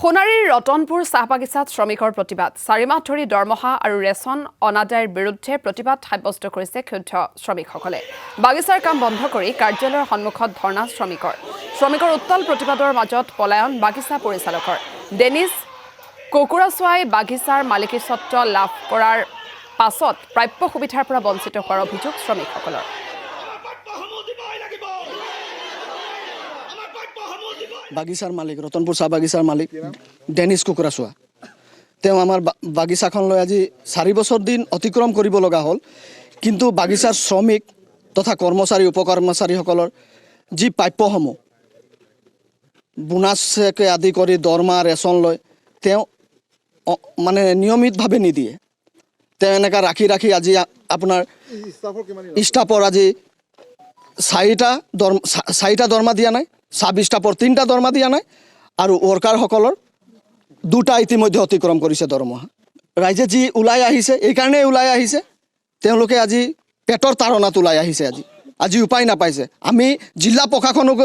সোণাৰীৰ ৰতনপুৰ চাহ বাগিচাত শ্ৰমিকৰ প্ৰতিবাদ 4 মাহ ধৰি দৰমহা আৰু ৰেচন অনাদায়ৰ বিৰুদ্ধে প্ৰতিবাদ সাব্যস্ত কৰিছে ক্ষুব্ধ শ্ৰমিকসকলে বাগিচাৰ কাম বন্ধ কৰি কাৰ্যালয়ৰ সন্মুখত ধৰ্ণা শ্ৰমিকৰ উত্তাল প্ৰতিবাদৰ মাজত পলায়ন বাগিচা পৰিচালকৰ ডেনিছ কুকুৰাচোৱাই বাগিচাৰ মালিকীস্বত্ব লাভ কৰাৰ পাছত প্ৰাপ্য সুবিধাৰ পৰা বঞ্চিত হোৱাৰ অভিযোগ শ্ৰমিকসকলৰ বাগিচাৰ মালিক ৰতনপুৰ চাহ বাগিচাৰ মালিক ডেনিছ কুকুৰাচোৱা তেওঁ আমাৰ বাগিচাখন লৈ আজি 4 বছৰ দিন অতিক্ৰম কৰিব লগা হ'ল কিন্তু বাগিচাৰ শ্ৰমিক তথা কৰ্মচাৰী উপকৰ্মচাৰীসকলৰ যি প্ৰাপ্যসমূহ বোনাছকে আদি কৰি দৰমহা ৰেচন লৈ তেওঁ মানে নিয়মিতভাৱে নিদিয়ে তেওঁ এনেকা ৰাখি আজি আপোনাৰ ষ্টাফৰ আজি 4টা দৰমহা দিয়া নাই সাব ষ্টাফৰ 3টা দৰমহা দিয়া নাই আৰু ওয়াৰ্কাৰসকলৰ 2টা ইতিমধ্যে অতিক্ৰম কৰিছে দৰমহা ৰাইজে যি ওলাই আহিছে এই কাৰণে ওলাই আহিছে তেওঁলোকে আজি পেটৰ তাৰণাত ওলাই আহিছে আজি উপায় নাপাইছে আমি জিলা প্ৰশাসনক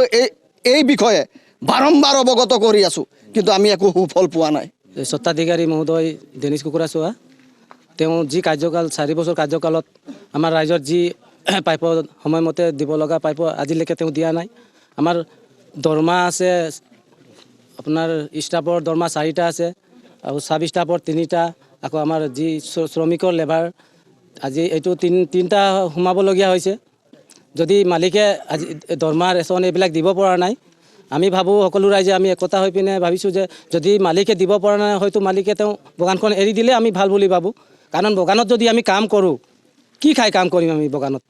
এই বিষয়ে বাৰম্বাৰ অৱগত কৰি আছো কিন্তু আমি একো সুফল পোৱা নাই স্বত্বাধিকাৰী মহোদয় ডেনিছ কুকুৰাচোৱা তেওঁ যি কাৰ্যকাল 4 বছৰ কাৰ্যকালত আমাৰ ৰাইজৰ যি পাইপ সময়মতে দিব লগা পাইপ আজিলৈকে তেওঁ দিয়া নাই আমাৰ দৰমহা আছে আপোনাৰ ষ্টাফৰ দৰমহা 4টা আছে আৰু সাব ষ্টাফৰ 3টা আকৌ আমাৰ যি শ্ৰমিকৰ লেবাৰ আজি এইটো 3টা সোমাবলগীয়া হৈছে যদি মালিকে আজি দৰমহা ৰেচন এইবিলাক দিব পৰা নাই আমি ভাবোঁ সকলো ৰাইজে আমি একতা হৈ পিনে ভাবিছোঁ যে যদি মালিকে দিব পৰা নাই হয়তো মালিকে তেওঁ বাগানখন এৰি দিলে আমি ভাল বুলি ভাবোঁ কাৰণ বাগানত যদি আমি কাম কৰোঁ কি খাই কাম কৰিম আমি বাগানত